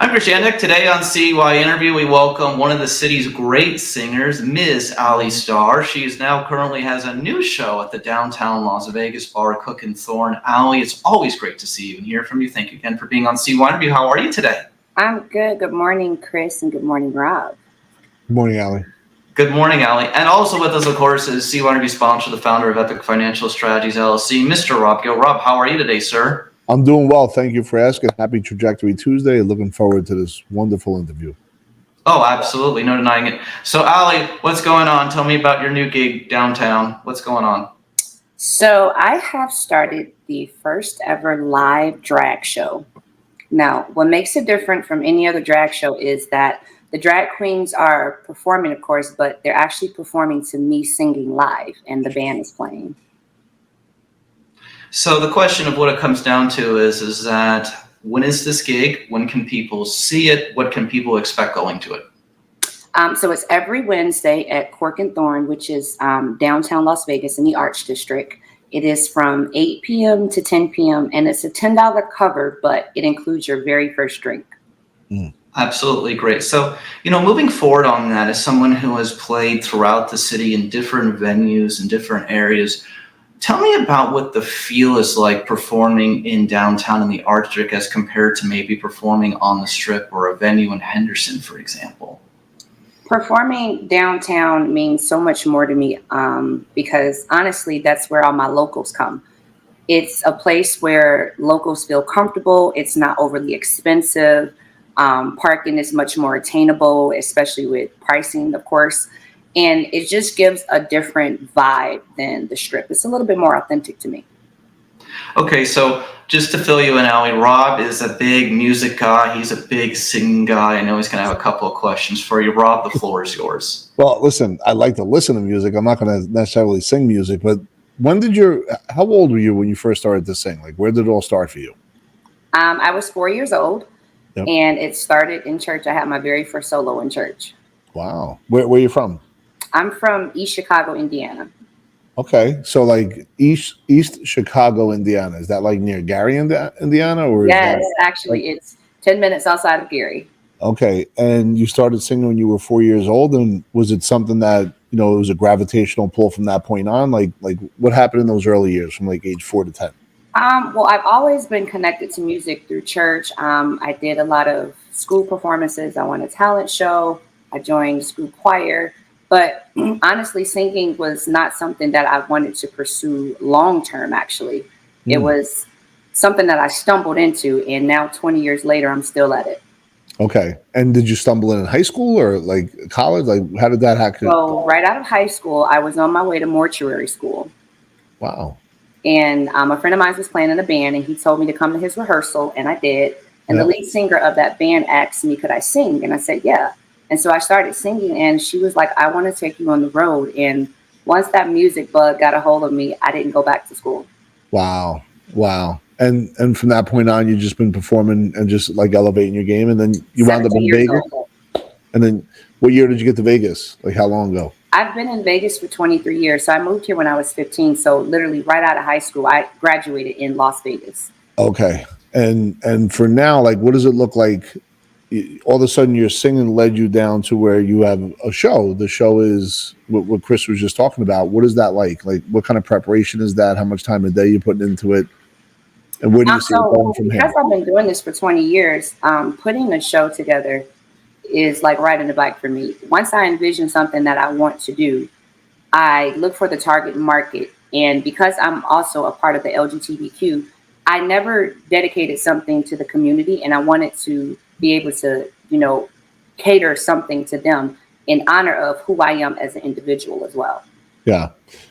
I'm Krishandik. Today on CYInterview, we welcome one of the city's great singers, Ms. Alli Starr. She is now currently has a new show at the downtown Las Vegas bar, Cookin' Thorn. Alli, it's always great to see you and hear from you. Thank you again for being on CYInterview. How are you today? I'm good. Good morning, Chris, and good morning, Rob. Good morning, Alli. Good morning, Alli. And also with us, of course, is CYInterview sponsor, the founder of Epic Financial Strategies LLC, Mr. Rob Gill. Rob, how are you today, sir? I'm doing well. Thank you for asking. Happy Trajectory Tuesday. Looking forward to this wonderful interview. Oh, absolutely. No denying it. So, Alli, what's going on? Tell me about your new gig downtown. What's going on? So I have started the first ever live drag show. Now, what makes it different from any other drag show is that the drag queens are performing, of course, but they're actually performing to me singing live, and the band is playing. So the question of what it comes down to is that when is this gig? When can people see it? What can people expect going to it? So it's every Wednesday at Cork and Thorn, which is downtown Las Vegas in the Arts District. It is from 8 p.m. to 10 p.m. and it's a $10 cover, but it includes your very first drink. Absolutely great. So, moving forward on that, as someone who has played throughout the city in different venues and different areas, tell me about what the feel is like performing in downtown in the Arts District as compared to maybe performing on the Strip or a venue in Henderson, for example. Performing downtown means so much more to me because honestly, that's where all my locals come. It's a place where locals feel comfortable. It's not overly expensive. Parking is much more attainable, especially with pricing, of course. And it just gives a different vibe than the Strip. It's a little bit more authentic to me. Okay, so just to fill you in, Alli, Rob is a big music guy. He's a big singing guy. I know he's going to have a couple of questions for you. Rob, the floor is yours. Well, listen, I like to listen to music. I'm not going to necessarily sing music, but how old were you when you first started to sing? Like, where did it all start for you? I was 4 years old, Yep. and it started in church. I had my very first solo in church. Wow. Where are you from? I'm from East Chicago, Indiana. Okay, so like East Chicago, Indiana. Is that like near Gary, Indiana, or Yes, actually, it's 10 minutes outside of Gary. Okay, and you started singing when you were 4 years old, and was it something that it was a gravitational pull from that point on? Like what happened in those early years, from like age 4 to 10? Well, I've always been connected to music through church. I did a lot of school performances. I won a talent show. I joined school choir. But honestly, singing was not something that I wanted to pursue long term, actually. It was something that I stumbled into, and now 20 years later, I'm still at it. Okay. And did you stumble in high school or like college? Like, how did that happen? So right out of high school, I was on my way to mortuary school. Wow. And a friend of mine was playing in a band, and he told me to come to his rehearsal, and I did. And the lead singer of that band asked me, could I sing? And I said, yeah. And so I started singing, and she was like, I want to take you on the road. And once that music bug got a hold of me, I didn't go back to school. Wow. And from that point on, you've just been performing and just like elevating your game. And then you wound up in Vegas. And then what year did you get to Vegas? Like, how long ago? I've been in Vegas for 23 years. So I moved here when I was 15. So literally right out of high school, I graduated in Las Vegas. Okay. And for now, like, what does it look like? All of a sudden your singing led you down to where you have a show. The show is what Chris was just talking about. What is that like? Like, what kind of preparation is that? How much time a day you're putting into it? And where do you see it going from here? Because I've been doing this for 20 years, putting a show together is like riding a bike for me. Once I envision something that I want to do, I look for the target market. And because I'm also a part of the LGBTQ, I never dedicated something to the community, and I wanted to be able to, cater something to them in honor of who I am as an individual as well. Yeah.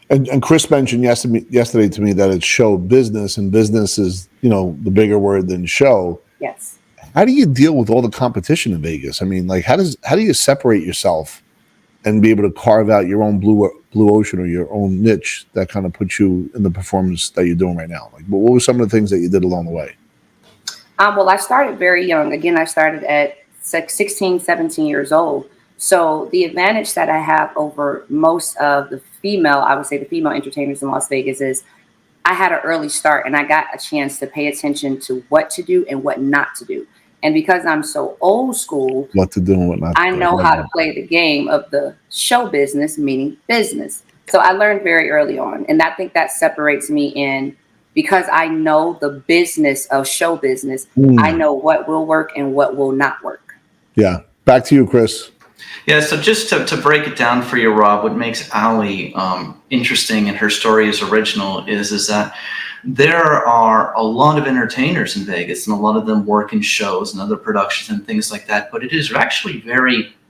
And Chris mentioned yesterday to me that it's show business, and business is, the bigger word than show. Yes. How do you deal with all the competition in Vegas? I mean, like, how do you separate yourself and be able to carve out your own blue ocean or your own niche that kind of puts you in the performance that you're doing right now? Like, what were some of the things that you did along the way? Well, I started very young. Again, I started at 16, 17 years old. So the advantage that I have over most of the female entertainers in Las Vegas is I had an early start, and I got a chance to pay attention to what to do and what not to do. And because I'm so old school, What to do and what not to I do. know how to play the game of the show business, meaning business. So I learned very early on. And I think that separates me in because I know the business of show business. I know what will work and what will not work. Yeah. Back to you, Chris. Yeah, so just to break it down for you, Rob, what makes Alli interesting and her story is original is that there are a lot of entertainers in Vegas, and a lot of them work in shows and other productions and things like that. But it is actually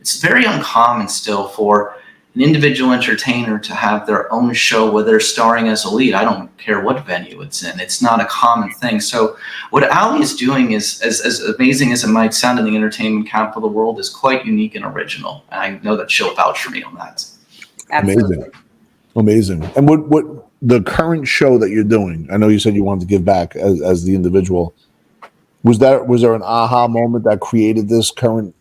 it's very uncommon still for an individual entertainer to have their own show where they're starring as a lead. I don't care what venue it's in. It's not a common thing. So what Alli is doing is, as amazing as it might sound in the entertainment capital of the world, is quite unique and original. And I know that she'll vouch for me on that. Absolutely. Amazing. And what the current show that you're doing, I know you said you wanted to give back as the individual. Was there an aha moment that created this current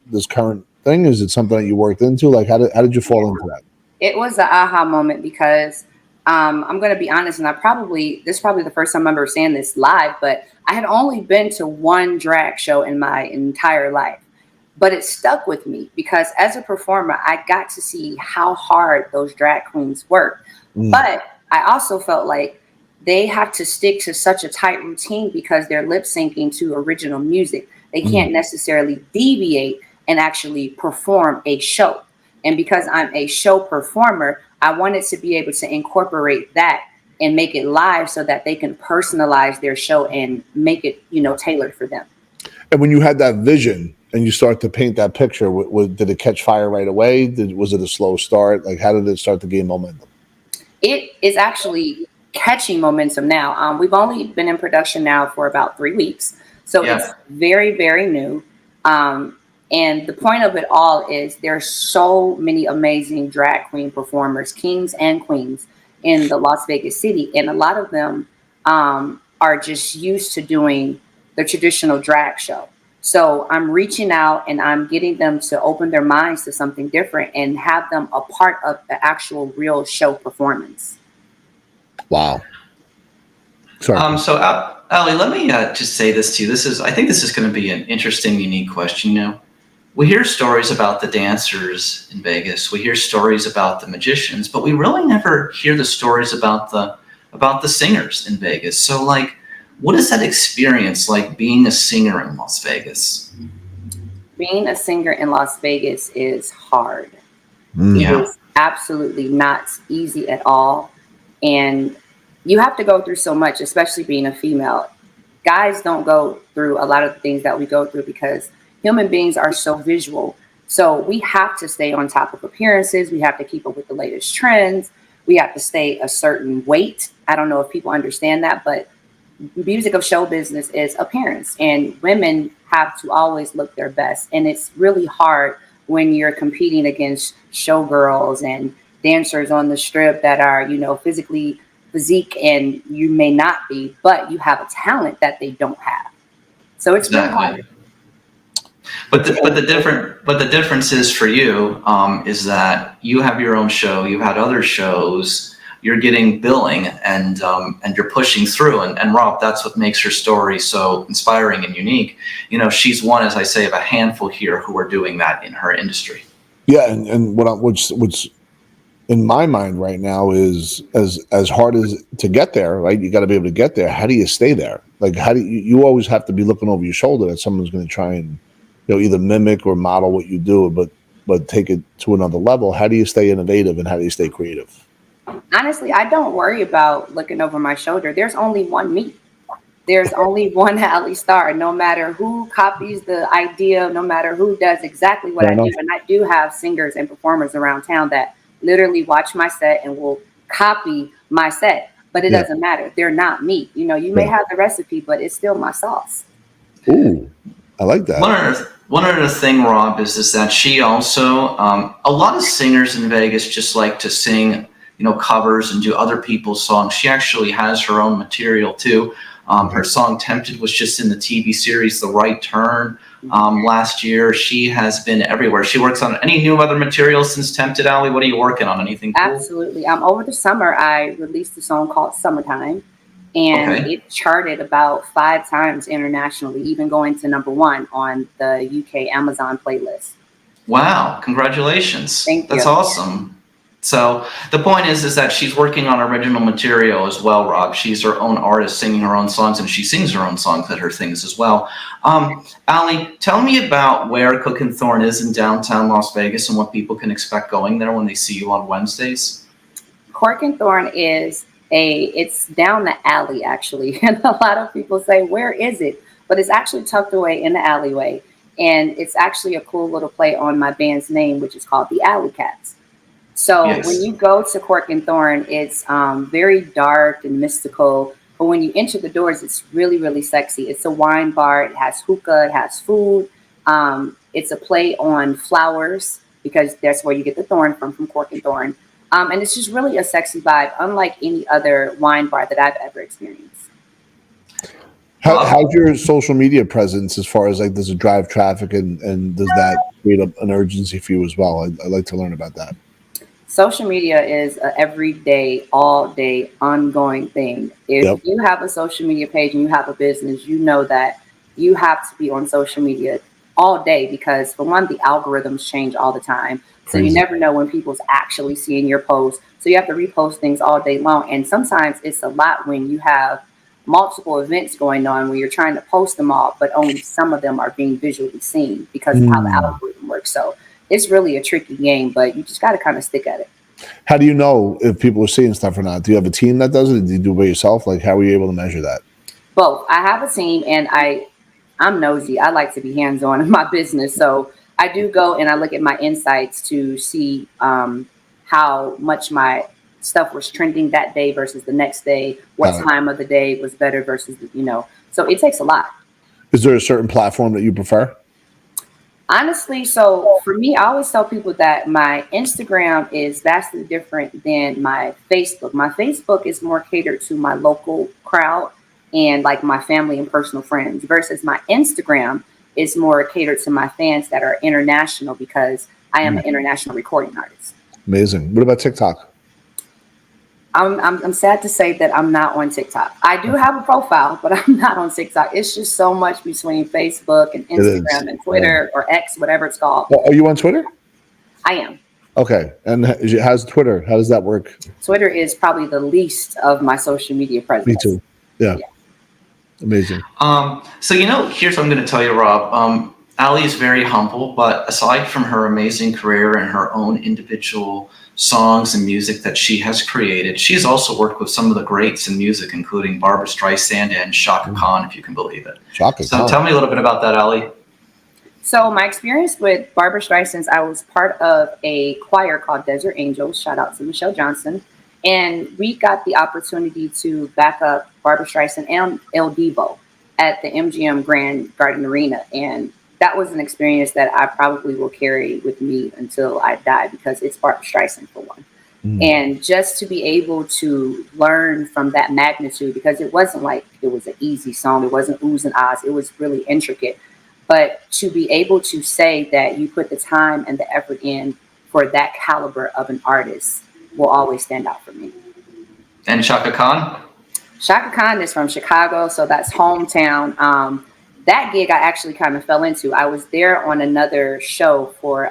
thing? Is it something that you worked into? Like how did you fall into that? It was the aha moment because I'm going to be honest, and this is probably the first time I'm ever saying this live, but I had only been to one drag show in my entire life. But it stuck with me because as a performer, I got to see how hard those drag queens work. But I also felt like they have to stick to such a tight routine because they're lip syncing to original music. They can't necessarily deviate and actually perform a show. And because I'm a show performer, I wanted to be able to incorporate that and make it live so that they can personalize their show and make it, tailored for them. And when you had that vision and you start to paint that picture, did it catch fire right away? Was it a slow start? Like, how did it start to gain momentum? It is actually catching momentum now. We've only been in production now for about 3 weeks. So It's very, very new. And the point of it all is there's so many amazing drag queen performers, kings and queens in the Las Vegas city. And a lot of them are just used to doing the traditional drag show. So I'm reaching out and I'm getting them to open their minds to something different and have them a part of the actual real show performance. Wow. Sorry. So Alli, let me just say this to you. I think this is going to be an interesting, unique question. We hear stories about the dancers in Vegas. We hear stories about the magicians, but we really never hear the stories about the singers in Vegas. So, what is that experience like being a singer in Las Vegas? Being a singer in Las Vegas is hard. Yeah. It's absolutely not easy at all. And you have to go through so much, especially being a female. Guys don't go through a lot of the things that we go through because human beings are so visual. So we have to stay on top of appearances. We have to keep up with the latest trends. We have to stay a certain weight. I don't know if people understand that, but music of show business is appearance, and women have to always look their best. And it's really hard when you're competing against showgirls and dancers on the strip that are, physically physique, and you may not be, but you have a talent that they don't have. So it's really hard. But the difference is for you is that you have your own show. You've had other shows. You're getting billing and you're pushing through. And Rob, that's what makes her story so inspiring and unique. She's one, as I say, of a handful here who are doing that in her industry. Yeah, and what's in my mind right now is as hard as to get there, right? You got to be able to get there. How do you stay there? Like, how do you always have to be looking over your shoulder that someone's going to try and either mimic or model what you do, but take it to another level. How do you stay innovative and how do you stay creative? Honestly, I don't worry about looking over my shoulder. There's only one me. There's only one Alli Starr. No matter who copies the idea, no matter who does exactly what I do. And I do have singers and performers around town that literally watch my set and will copy my set. But it doesn't matter. They're not me. You may have the recipe, but it's still my sauce. Ooh, I like that. One other thing, Rob, is that she also, a lot of singers in Vegas just like to sing, covers and do other people's songs. She actually has her own material too. Her song Tempted was just in the TV series The Right Turn last year. She has been everywhere. She works on any new other material since Tempted. Alli, what are you working on? Anything cool? Absolutely. Over the summer, I released a song called Summertime. and Okay. it charted about 5 times internationally, even going to #1 on the UK Amazon playlist. Wow, congratulations. Thank That's you. awesome. So the point is that she's working on original material as well, Rob. She's her own artist singing her own songs, and she sings her own songs at her things as well. Alli, tell me about where Cookin' Thorn is in downtown Las Vegas and what people can expect going there when they see you on Wednesdays. Cork and Thorn it's down the alley actually. And a lot of people say, where is it? But it's actually tucked away in the alleyway. And it's actually a cool little play on my band's name, which is called the Alley Cats. So when Yes. you go to Cork and Thorn, it's very dark and mystical. But when you enter the doors, it's really, really sexy. It's a wine bar. It has hookah. It has food. It's a play on flowers because that's where you get the thorn from Cork and Thorn. And it's just really a sexy vibe, unlike any other wine bar that I've ever experienced. How's your social media presence as far as like, does it drive traffic and does that create an urgency for you as well? I'd like to learn about that. Social media is an everyday, all day, ongoing thing. If you have a social media page and you have a business, you know that you have to be on social media all day because, for one, the algorithms change all the time. So you never know when people's actually seeing your post. So you have to repost things all day long. And sometimes it's a lot when you have multiple events going on where you're trying to post them all, but only some of them are being visually seen because of how the algorithm works. So it's really a tricky game, but you just got to kind of stick at it. How do you know if people are seeing stuff or not? Do you have a team that does it? Do you do it by yourself? Like, how are you able to measure that? Both. I have a team, and I'm nosy. I like to be hands-on in my business. So I do go and I look at my insights to see how much my stuff was trending that day versus the next day, what time of the day was better versus, so it takes a lot. Is there a certain platform that you prefer? Honestly, so for me, I always tell people that my Instagram is vastly different than my Facebook. My Facebook is more catered to my local crowd and like my family and personal friends versus my Instagram is more catered to my fans that are international because I am an international recording artist. Amazing. What about TikTok? I'm sad to say that I'm not on TikTok. I do have a profile, but I'm not on TikTok. It's just so much between Facebook and Instagram and Twitter or X, whatever it's called. Well, are you on Twitter? I am. Okay. And how's Twitter? How does that work? Twitter is probably the least of my social media presence. Me too. Yeah. Amazing. So, here's what I'm going to tell you, Rob. Alli is very humble, but aside from her amazing career and her own individual songs and music that she has created, she's also worked with some of the greats in music, including Barbra Streisand and Shaka Kan, if you can believe it. Shaka So Kan. tell me a little bit about that, Alli. So my experience with Barbra Streisand, I was part of a choir called Desert Angels. Shout out to Michelle Johnson. And we got the opportunity to back up Barbra Streisand and El Divo at the MGM Grand Garden Arena. And that was an experience that I probably will carry with me until I die because it's Barbra Streisand for one. And just to be able to learn from that magnitude, because it wasn't like it was an easy song. It wasn't oohs and ahs. It was really intricate. But to be able to say that you put the time and the effort in for that caliber of an artist will always stand out for me. And Shaka Kan? Shaka Kan is from Chicago, so that's hometown. That gig I actually kind of fell into. I was there on another show for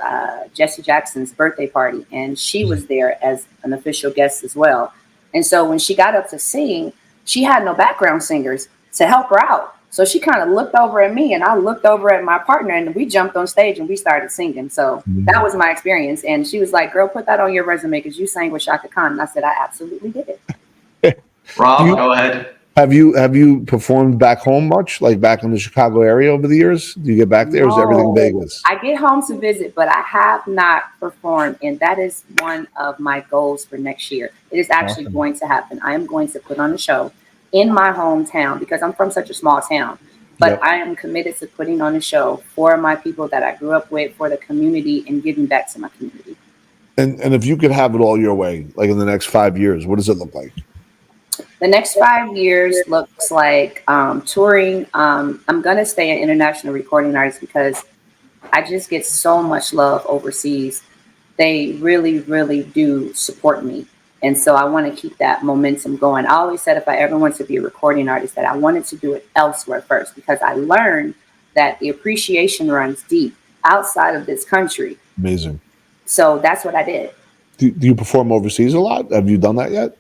Jesse Jackson's birthday party, and she was there as an official guest as well. And so when she got up to sing, she had no background singers to help her out. So she kind of looked over at me and I looked over at my partner and we jumped on stage and we started singing. So that was my experience. And she was like, girl, put that on your resume because you sang with Shaka Kan. And I said, I absolutely did it. Rob, go ahead. Have you performed back home much, like back in the Chicago area over the years? Do you get back there or is everything Vegas? I get home to visit, but I have not performed. And that is one of my goals for next year. It is actually going to happen. I am going to put on a show in my hometown because I'm from such a small town. But I am committed to putting on a show for my people that I grew up with, for the community, and giving back to my community. And if you could have it all your way, like in the next 5 years, what does it look like? The next 5 years looks like touring. I'm going to stay an international recording artist because I just get so much love overseas. They really, really do support me. And so I want to keep that momentum going. I always said if I ever want to be a recording artist, that I wanted to do it elsewhere first, because I learned that the appreciation runs deep outside of this country. Amazing. So that's what I did. Do you perform overseas a lot? Have you done that yet?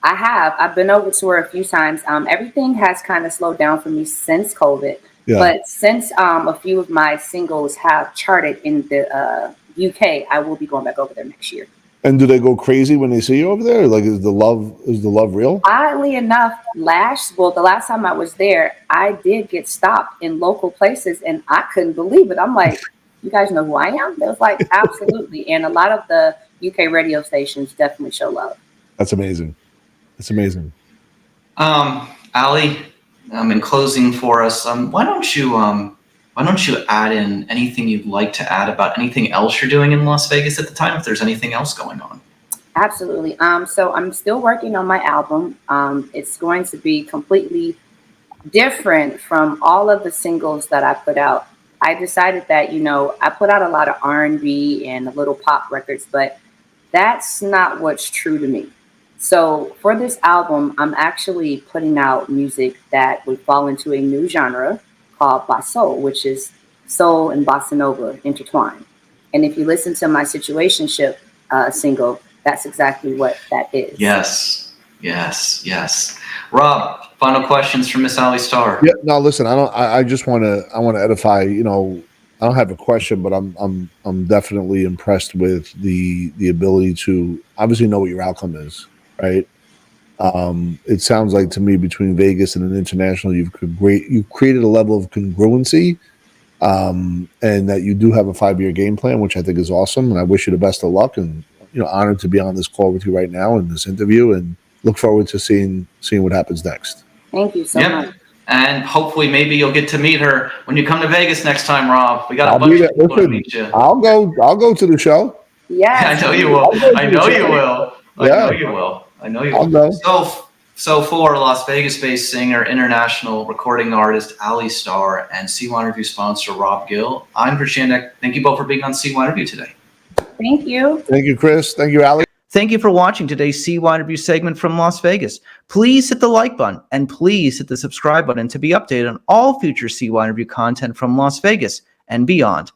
I have. I've been over tour a few times. Everything has kind of slowed down for me since COVID. Yeah. But since a few of my singles have charted in the UK, I will be going back over there next year. And do they go crazy when they see you over there? Like, is the love real? Oddly enough, the last time I was there, I did get stopped in local places, and I couldn't believe it. I'm like, you guys know who I am? They was like, absolutely. And a lot of the UK radio stations definitely show love. That's amazing. That's amazing. Alli, in closing for us, why don't you add in anything you'd like to add about anything else you're doing in Las Vegas at the time, if there's anything else going on? Absolutely. So I'm still working on my album. It's going to be completely different from all of the singles that I put out. I decided that, I put out a lot of R&B and a little pop records, but that's not what's true to me. So for this album, I'm actually putting out music that would fall into a new genre called Basso, which is soul and bossa nova intertwined. And if you listen to my situationship single, that's exactly what that is. Yes. Rob, final questions from Miss Alli Starr. Yeah. No, listen. I just want to edify. I don't have a question, but I'm definitely impressed with the ability to obviously know what your outcome is. Right. It sounds like to me between Vegas and an international, you've created a level of congruency, and that you do have a 5-year game plan, which I think is awesome. And I wish you the best of luck. And honored to be on this call with you right now in this interview, and look forward to seeing what happens next. Thank you so much. And hopefully, maybe you'll get to meet her when you come to Vegas next time, Rob. We got a bunch of people to meet you. I'll go to the show. Yeah, I know you will. I know you will. I'll go. So for Las Vegas-based singer, international recording artist Alli Starr, and CYInterview sponsor Rob Gill, I'm Krishandek. Thank you both for being on CYInterview today. Thank you. Thank you, Chris. Thank you, Alli. Thank you for watching today's CYInterview segment from Las Vegas. Please hit the like button and please hit the subscribe button to be updated on all future CYInterview content from Las Vegas and beyond.